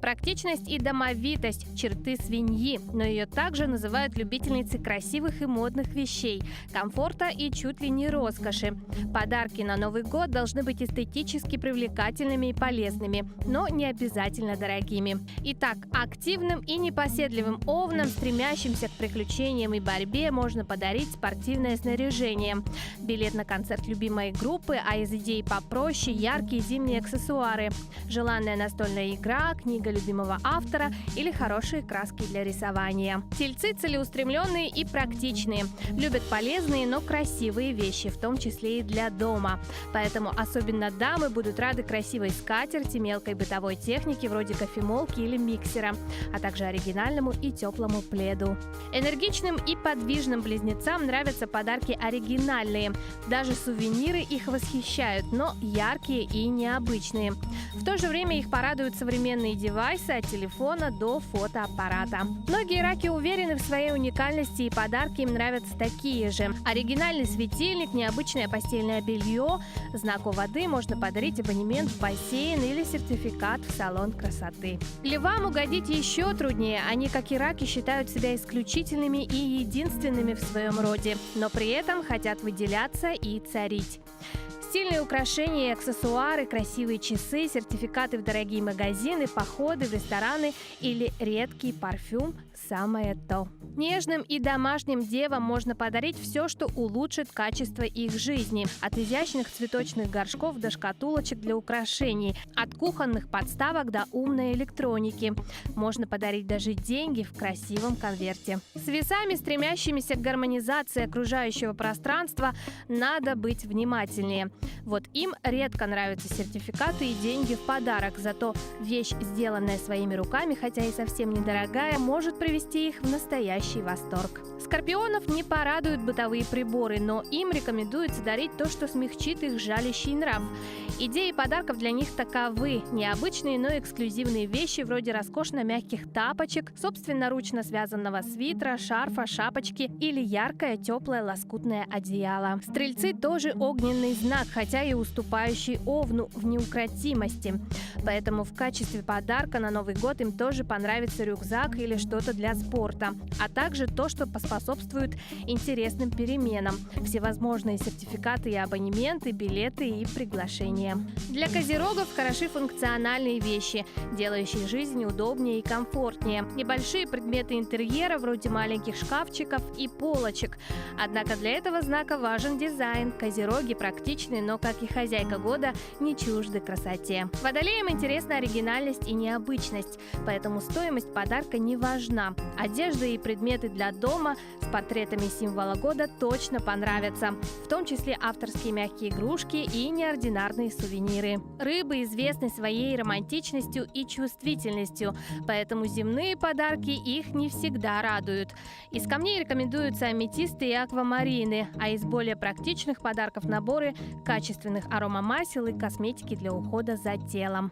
Практичность и домовитость – черты свиньи, но ее также называют любительницей красивых и модных вещей, комфорта и чуть ли не роскоши. Подарки на Новый год должны быть эстетически привлекательными и полезными, но не обязательно дорогими. Итак, активным и непоседливым овнам, стремящимся к приключениям и борьбе, можно подарить спортивное снаряжение, билет на концерт любимой группы, а из идей попроще – яркие зимние аксессуары, желанная настольная игра, книга любимого автора или хорошие краски для рисования. Тельцы целеустремленные и практичные, любят полезные, но красивые вещи, в том числе и для дома. Поэтому особенно дамы будут рады красивой скатерти, мелкой бытовой технике вроде кофемолки или миксера, а также оригинальному и теплому пледу. Энергичным и подвижным близнецам нравятся подарки оригинальные. Даже сувениры их восхищают, но яркие и необычные. В то же время их порадуют современные девайсы от телефона до фотоаппарата. Многие раки уверены в своей уникальности, и подарки им нравятся такие же. Оригинальный светильник, необычное постельное белье, знаку воды можно подарить абонемент в бассейн или сертификат в салон красоты. Львам угодить еще труднее. Они, как и раки, считают себя исключительными и единственными в своем роде, но при этом хотят выделяться и царить. Стильные украшения и аксессуары, красивые часы, сертификаты в дорогие магазины, походы в рестораны или редкий парфюм – самое то. Нежным и домашним девам можно подарить все, что улучшит качество их жизни. От изящных цветочных горшков до шкатулочек для украшений, от кухонных подставок до умной электроники. Можно подарить даже деньги в красивом конверте. С весами, стремящимися к гармонизации окружающего пространства, надо быть внимательнее. Вот им редко нравятся сертификаты и деньги в подарок, зато вещь, сделанная своими руками, хотя и совсем недорогая, может привести их в настоящий восторг. Скорпионов не порадуют бытовые приборы, но им рекомендуется дарить то, что смягчит их жалящий нрав. Идеи подарков для них таковы: необычные, но эксклюзивные вещи вроде роскошно мягких тапочек, собственноручно связанного свитера, шарфа, шапочки или яркое, теплое, лоскутное одеяло. Стрельцы тоже огненный знак, хотя и уступающий овну в неукротимости. Поэтому в качестве подарка на Новый год им тоже понравится рюкзак или что-то для спорта, а также то, что поспособствует интересным переменам, всевозможные сертификаты и абонементы, билеты и приглашения. Для козерогов хороши функциональные вещи, делающие жизнь удобнее и комфортнее. Небольшие предметы интерьера вроде маленьких шкафчиков и полочек. Однако для этого знака важен дизайн. Козероги практичны, но, как и хозяйка года, не чужды красоте. Водолеям интересна оригинальность и необычность, поэтому стоимость подарка не важна. Одежда и предметы для дома с портретами символа года точно понравятся, в том числе авторские мягкие игрушки и неординарные сувениры. Рыбы известны своей романтичностью и чувствительностью, поэтому земные подарки их не всегда радуют. Из камней рекомендуются аметисты и аквамарины, а из более практичных подарков наборы качественных аромамасел и косметики для ухода за телом.